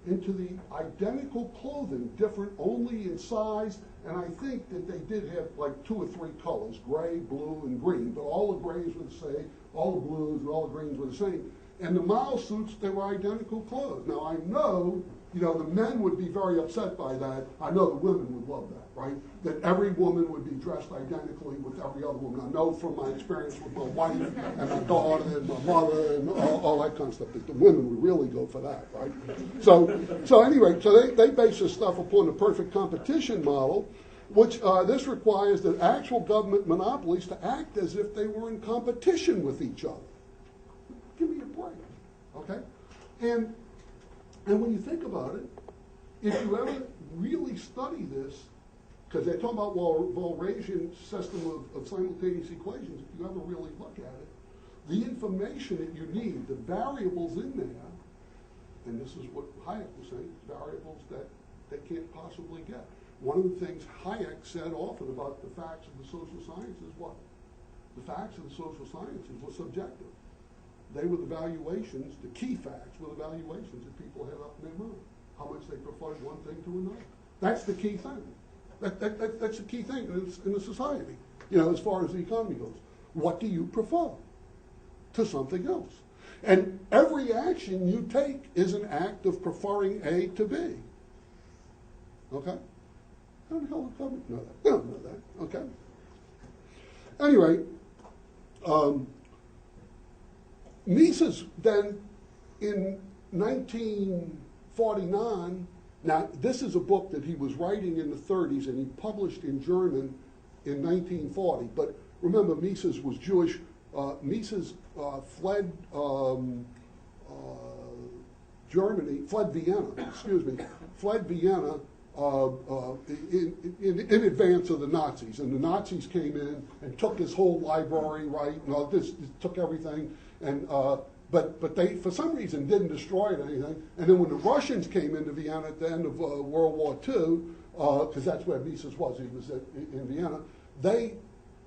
into the identical clothing, different only in size, and I think that they did have like 2 or 3 colors, gray, blue, and green, but all the grays were the same, all the blues and all the greens were the same. And the Mao suits, they were identical clothes. Now I know, the men would be very upset by that. I know the women would love that, right? That every woman would be dressed identically with every other woman. I know from my experience with my wife and my daughter and my mother and all that kind of stuff that the women would really go for that, right? So anyway, they base this stuff upon the perfect competition model, which this requires the actual government monopolies to act as if they were in competition with each other. Give me a break, okay? And when you think about it, if you ever really study this, because they're talking about Walrasian system of simultaneous equations, if you ever really look at it, the information that you need, the variables in there, and this is what Hayek was saying, variables that they can't possibly get. One of the things Hayek said often about the facts of the social sciences is what? The facts of the social sciences were subjective. They were the valuations, the key facts were the valuations that people had up in their mind. How much they preferred one thing to another. That's the key thing. That's the key thing in a society, as far as the economy goes. What do you prefer to something else? And every action you take is an act of preferring A to B. Okay? How the hell does the government know that? They don't know that, okay? Anyway, Mises then, in 1949, now this is a book that he was writing in the 30s and he published in German in 1940, but remember, Mises was Jewish. Mises fled Germany, fled Vienna, excuse me, fled Vienna in advance of the Nazis. And the Nazis came in and took his whole library, right, and all this, took everything. And but they, for some reason, didn't destroy it or anything. And then when the Russians came into Vienna at the end of World War II, because that's where Mises was, he was in Vienna, they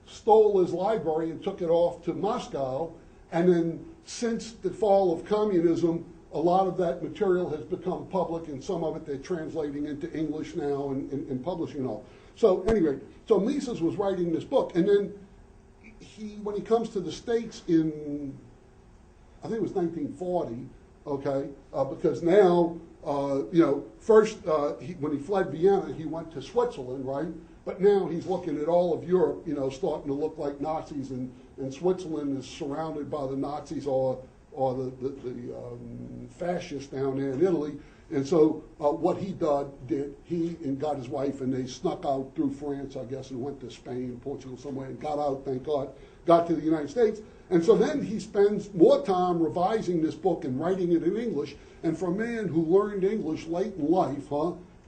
stole his library and took it off to Moscow. And then since the fall of communism, a lot of that material has become public, and some of it they're translating into English now and publishing and all. So anyway, so Mises was writing this book, and then when he comes to the States in, I think it was 1940, okay, because now, first when he fled Vienna, he went to Switzerland, right? But now he's looking at all of Europe, starting to look like Nazis, and Switzerland is surrounded by the Nazis or the fascists down there in Italy. And so what he did, he got his wife, and they snuck out through France, I guess, and went to Spain, Portugal, somewhere, and got out, thank God, got to the United States. And so then he spends more time revising this book and writing it in English. And for a man who learned English late in life,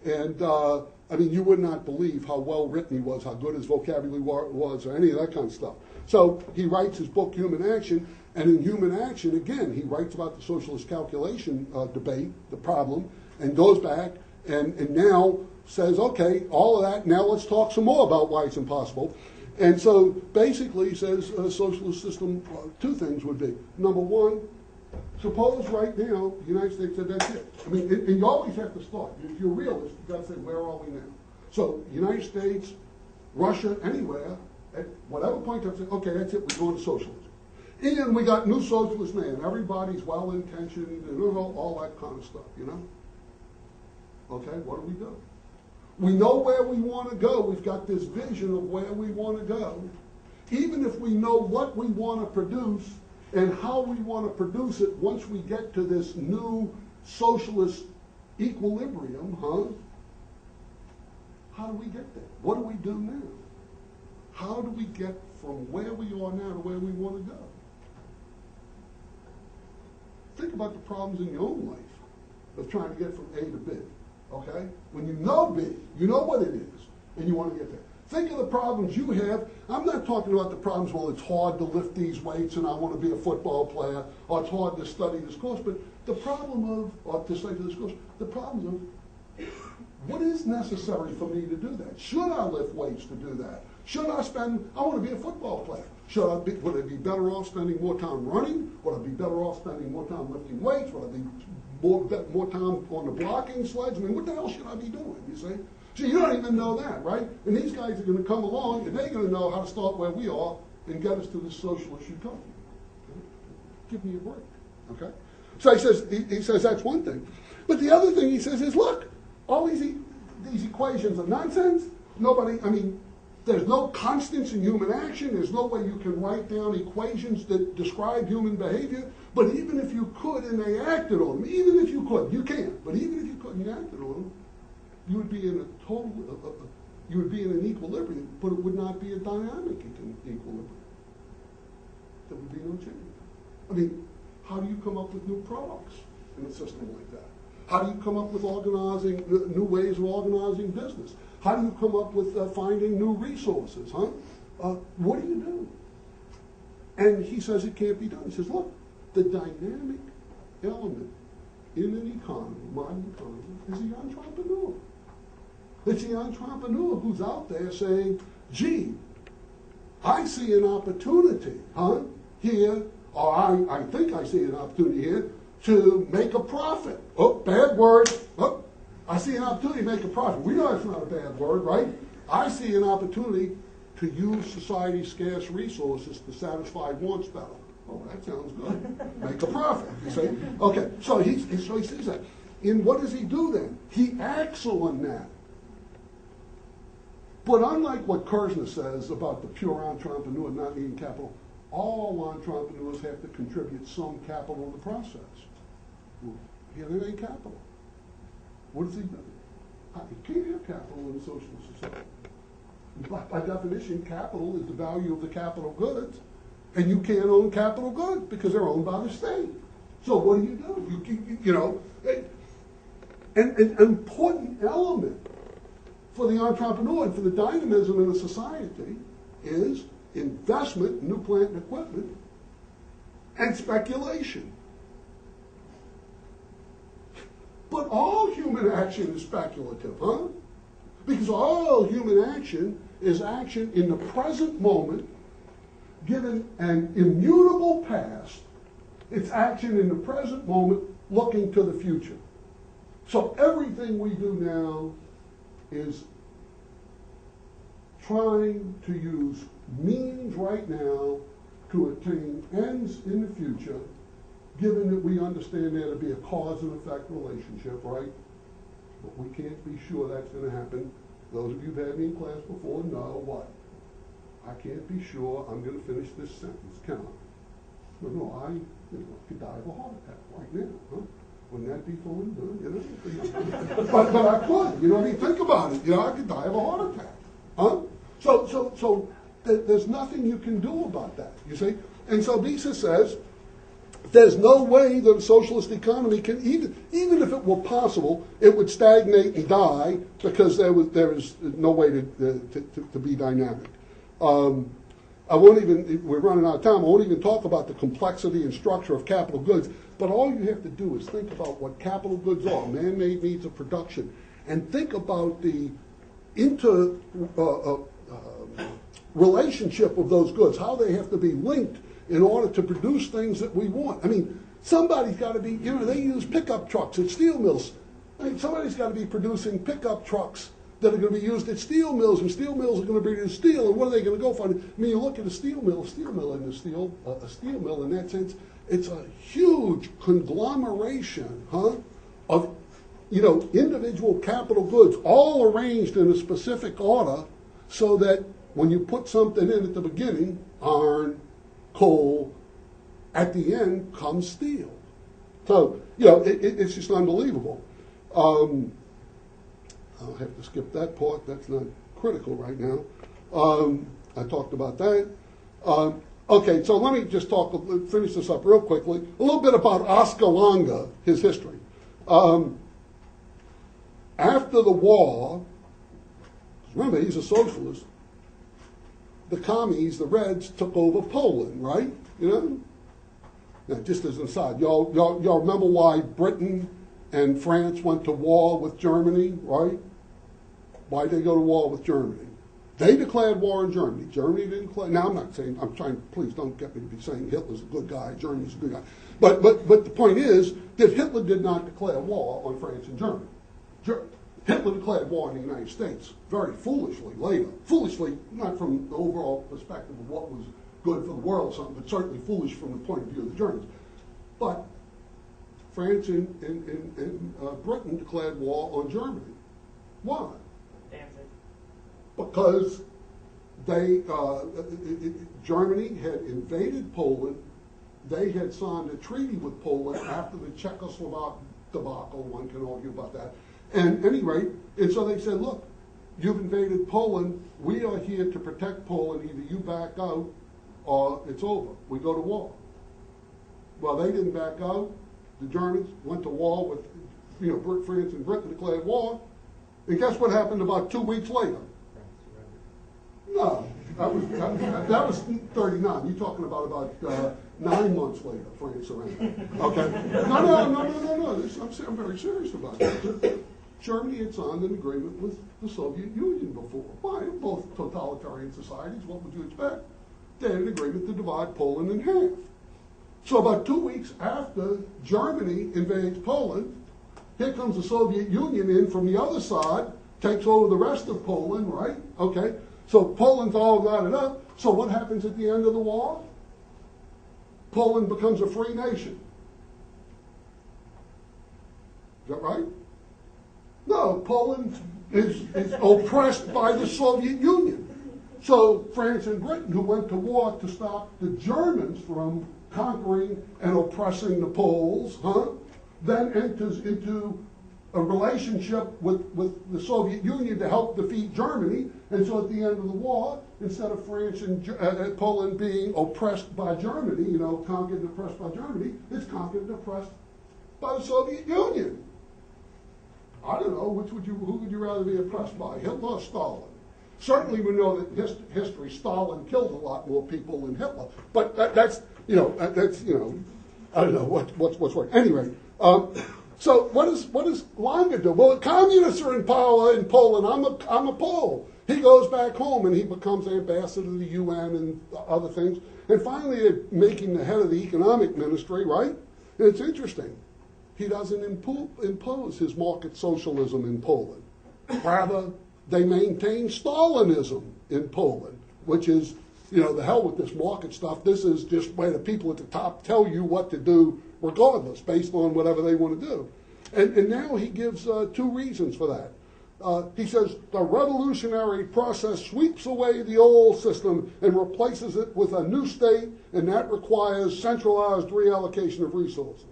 you would not believe how well written he was, how good his vocabulary was, or any of that kind of stuff. So he writes his book, Human Action, and in Human Action, again, he writes about the socialist calculation debate, the problem, and goes back and now says, okay, all of that, now let's talk some more about why it's impossible. And so basically he says a socialist system, two things would be. Number one, suppose right now the United States said that's it. And you always have to start. If you're a realist, you've got to say, where are we now? So United States, Russia, anywhere, at whatever point you have to say, okay, that's it, we're going to socialism. And we got new socialist man. Everybody's well-intentioned and all that kind of stuff, Okay, what do? We know where we want to go. We've got this vision of where we want to go. Even if we know what we want to produce and how we want to produce it once we get to this new socialist equilibrium, how do we get there? What do we do now? How do we get from where we are now to where we want to go? Think about the problems in your own life of trying to get from A to B, okay? When you know B, you know what it is, and you want to get there. Think of the problems you have. I'm not talking about the problems, well, it's hard to lift these weights and I want to be a football player, or it's hard to study this course, but the problem of, or to study this course, the problems of, what is necessary for me to do that? Should I lift weights to do that? I want to be a football player. Would I be better off spending more time running? Would I be better off spending more time lifting weights? Would I be more time on the blocking sleds? What the hell should I be doing, you see? So you don't even know that, right? And these guys are going to come along, and they're going to know how to start where we are and get us to this socialist utopia. Give me a break, okay? So he says that's one thing. But the other thing he says is, look, all these equations are nonsense. There's no constants in human action. There's no way you can write down equations that describe human behavior. But even if you could and they acted on them, even if you could, you can't, but even if you could and you acted on them, you would be in you would be in an equilibrium, but it would not be a dynamic equilibrium. There would be no change. How do you come up with new products in a system like that? How do you come up with new ways of organizing business? How do you come up with finding new resources, what do you do? And he says it can't be done. He says, look, the dynamic element in an economy, modern economy, is the entrepreneur. It's the entrepreneur who's out there saying, gee, I see an opportunity, here, or I think I see an opportunity here to make a profit. Oh, bad word. Oh, I see an opportunity to make a profit. We know that's not a bad word, right? I see an opportunity to use society's scarce resources to satisfy wants better. Oh, that sounds good. Make a profit, you see? Okay, so he sees that. And what does he do then? He acts on that. But unlike what Kersner says about the pure entrepreneur not needing capital, all entrepreneurs have to contribute some capital in the process. Well, here there ain't capital. What does he do? He can't have capital in a socialist society. By definition, capital is the value of the capital goods, and you can't own capital goods because they're owned by the state. So what do? You know, an important element for the entrepreneur and for the dynamism in a society is investment in new plant and equipment and speculation. But all human action is speculative, huh? Because all human action is action in the present moment, given an immutable past. It's action in the present moment, looking to the future. So everything we do now is trying to use means right now to attain ends in the future, given that we understand there to be a cause and effect relationship, right? But we can't be sure that's going to happen. Those of you who've had me in class before know what? I can't be sure I'm going to finish this sentence, can I? Well, no, I could die of a heart attack right now, huh? Wouldn't that be fun? You know? but I could, you know, I mean, think about it. You know, I could die of a heart attack, huh? So there's nothing you can do about that, you see? And so Mises says, there's no way that a socialist economy can, even if it were possible, it would stagnate and die because there is no way to be dynamic. I won't even, we're running out of time, I won't even talk about the complexity and structure of capital goods, but all you have to do is think about what capital goods are, man-made means of production, and think about the relationship of those goods, how they have to be linked in order to produce things that we want. I mean, somebody's got to be, you know, they use pickup trucks at steel mills. I mean, somebody's got to be producing pickup trucks that are going to be used at steel mills, and steel mills are going to produce steel, and what are they going to go find? I mean, you look at a steel mill isn't a steel mill in that sense. It's a huge conglomeration, of, you know, individual capital goods, all arranged in a specific order, so that when you put something in at the beginning, iron, coal, at the end comes steel. So, you know, it's just unbelievable. I'll have to skip that part. That's not critical right now. I talked about that. Okay, so let me just finish this up real quickly. A little bit about Oscar Lange, his history. After the war, remember, he's a socialist, the commies, the Reds, took over Poland, right? You know? Now, just as an aside, y'all remember why Britain and France went to war with Germany, right? Why'd they go to war with Germany? They declared war on Germany. Germany didn't declare. Now, I'm not saying, please don't get me to be saying Hitler's a good guy, Germany's a good guy. But the point is that Hitler did not declare war on France and Germany. Hitler declared war on the United States very foolishly later. Foolishly, not from the overall perspective of what was good for the world or something, but certainly foolish from the point of view of the Germans. But France and Britain declared war on Germany. Why? Because Germany had invaded Poland. They had signed a treaty with Poland after the Czechoslovak debacle. One can argue about that. And at any rate, and so they said, look, you've invaded Poland. We are here to protect Poland. Either you back out or it's over. We go to war. Well, they didn't back out. The Germans went to war with, you know, France and Britain declared war. And guess what happened about 2 weeks later? No, that was 39. You're talking about 9 months later, France surrendered. Okay? No. I'm very serious about it. Germany had signed an agreement with the Soviet Union before. Why? Both totalitarian societies, what would you expect? They had an agreement to divide Poland in half. So about 2 weeks after Germany invades Poland, here comes the Soviet Union in from the other side, takes over the rest of Poland, right? Okay. So Poland's all got it up. So what happens at the end of the war? Poland becomes a free nation. Is that right? No, Poland is oppressed by the Soviet Union. So France and Britain, who went to war to stop the Germans from conquering and oppressing the Poles, then enters into a relationship with the Soviet Union to help defeat Germany. And so at the end of the war, instead of France and Poland being oppressed by Germany, you know, conquered and oppressed by Germany, it's conquered and oppressed by the Soviet Union. I don't know, who would you rather be oppressed by, Hitler or Stalin? Certainly we know that history, Stalin killed a lot more people than Hitler. But that's I don't know what's right. Anyway, so what does Langer do? Well, the communists are in power in Poland. I'm a Pole. He goes back home and he becomes ambassador to the UN and other things. And finally, they're making the head of the economic ministry, right? And it's interesting. He doesn't impose his market socialism in Poland. Rather, they maintain Stalinism in Poland, which is, the hell with this market stuff. This is just where the people at the top tell you what to do regardless, based on whatever they want to do. And now he gives 2 reasons for that. He says the revolutionary process sweeps away the old system and replaces it with a new state, and that requires centralized reallocation of resources.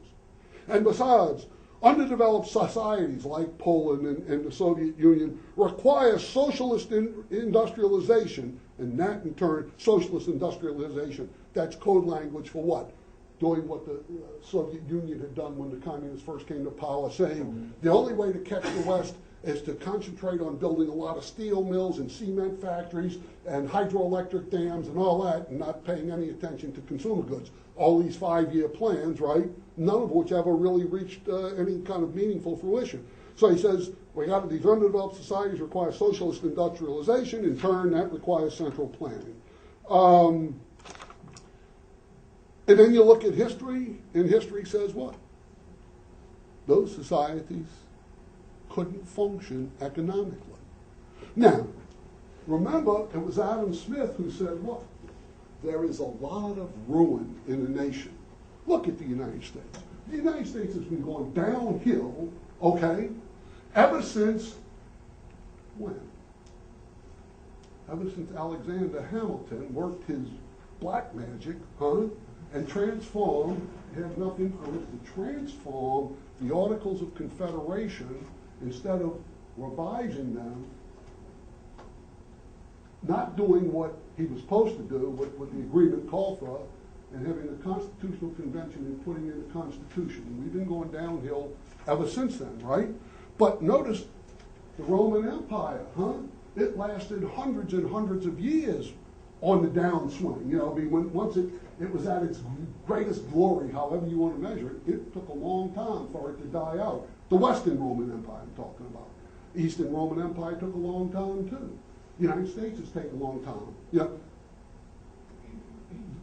And besides, underdeveloped societies like Poland and the Soviet Union require socialist industrialization, and that in turn, socialist industrialization, that's code language for what? Doing what the Soviet Union had done when the communists first came to power, saying the only way to catch the West is to concentrate on building a lot of steel mills and cement factories and hydroelectric dams and all that, and not paying any attention to consumer goods. All these 5-year plans, right? None of which ever really reached any kind of meaningful fruition. So he says, we got these underdeveloped societies require socialist industrialization. In turn, that requires central planning. And then you look at history, and history says what? Those societies couldn't function economically. Now, remember, it was Adam Smith who said what? There is a lot of ruin in a nation. Look at the United States. The United States has been going downhill, okay, ever since when? Ever since Alexander Hamilton worked his black magic, and transformed, had enough influence to transform the Articles of Confederation, instead of revising them, not doing what he was supposed to do, what the agreement called for, and having a constitutional convention and putting in the Constitution. And we've been going downhill ever since then, right? But notice the Roman Empire, It lasted hundreds and hundreds of years on the downswing. Once it was at its greatest glory, however you want to measure it, it took a long time for it to die out. The Western Roman Empire I'm talking about. Eastern Roman Empire took a long time too. The United States has taken a long time.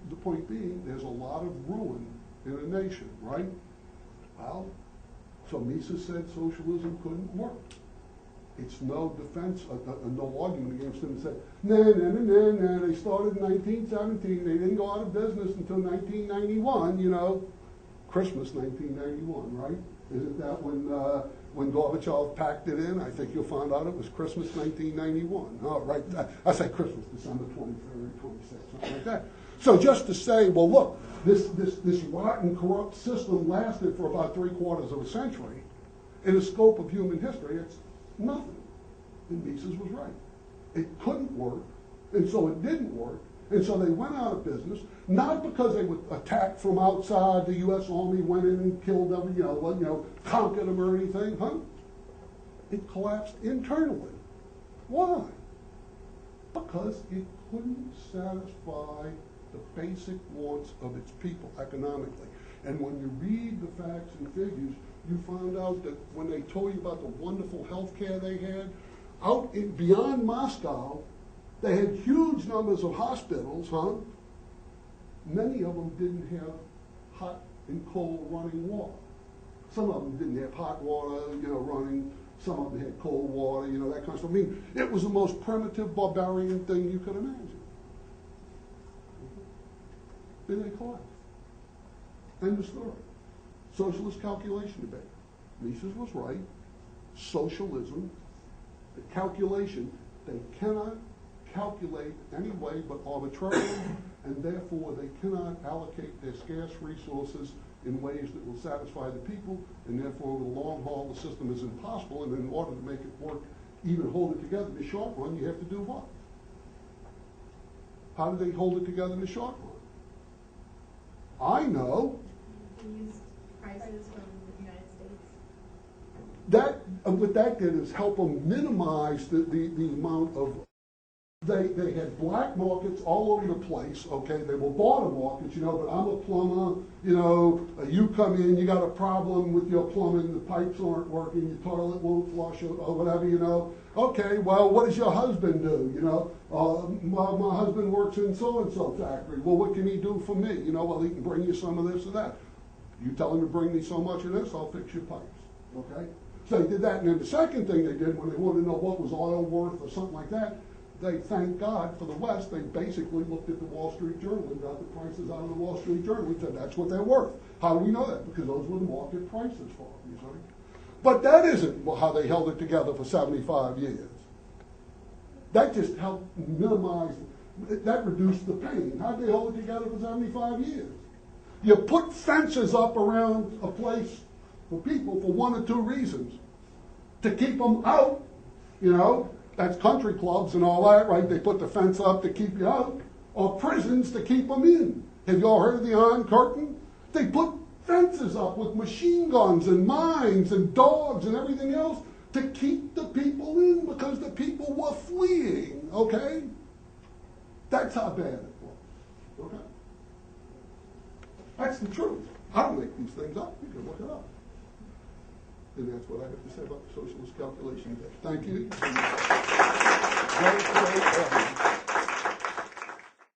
The point being, there's a lot of ruin in a nation, right? Well, so Mises said socialism couldn't work. It's no defense, no argument against him. Said, no, they started in 1917. They didn't go out of business until 1991, Christmas 1991, right? Isn't that when Gorbachev packed it in? I think you'll find out it was Christmas 1991. Oh, right. I say Christmas, December 23rd, 26th, something like that. So just to say, well, look, this rotten, corrupt system lasted for about 3/4 of a century. In the scope of human history, it's nothing. And Mises was right. It couldn't work, and so it didn't work, and so they went out of business, not because they were attacked from outside, the U.S. Army went in and killed them, conquered them or anything, It collapsed internally. Why? Because it couldn't satisfy the basic wants of its people economically. And when you read the facts and figures, you find out that when they told you about the wonderful health care they had, beyond Moscow, they had huge numbers of hospitals, Many of them didn't have hot and cold running water. Some of them didn't have hot water, running. Some of them had cold water, that kind of stuff. I mean, it was the most primitive, barbarian thing you could imagine. Then they collapsed. End of story. Socialist calculation debate. Mises was right. Socialism, the calculation, they cannot calculate any way but arbitrarily, and therefore they cannot allocate their scarce resources in ways that will satisfy the people, and therefore, over the long haul, the system is impossible, and in order to make it work, even hold it together in the short run, you have to do what? How do they hold it together in the short run? I know. Use prices from the United States. What that did is help them minimize the amount of. They had black markets all over the place, okay? They were border markets, you know, but I'm a plumber, you know, you come in, you got a problem with your plumbing, the pipes aren't working, your toilet won't flush or whatever, you know. Okay, well, what does your husband do, you know? My husband works in so-and-so factory. Well, what can he do for me? You know, well, he can bring you some of this or that. You tell him to bring me so much of this, I'll fix your pipes, okay? So they did that, and then the second thing they did when they wanted to know what was oil worth or something like that, they, thank God for the West, they basically looked at the Wall Street Journal and got the prices out of the Wall Street Journal and said, that's what they're worth. How do we know that? Because those were the market prices for them, you see. But that isn't how they held it together for 75 years. That just helped minimize, that reduced the pain. How did they hold it together for 75 years? You put fences up around a place for people for one or two reasons. To keep them out, you know, that's country clubs and all that, right? They put the fence up to keep you out, or prisons to keep them in. Have you all heard of the Iron Curtain? They put fences up with machine guns and mines and dogs and everything else to keep the people in because the people were fleeing, okay? That's how bad it was, okay? That's the truth. I don't make these things up. You can look it up. And that's what I have to say about the socialist calculation. Thank you.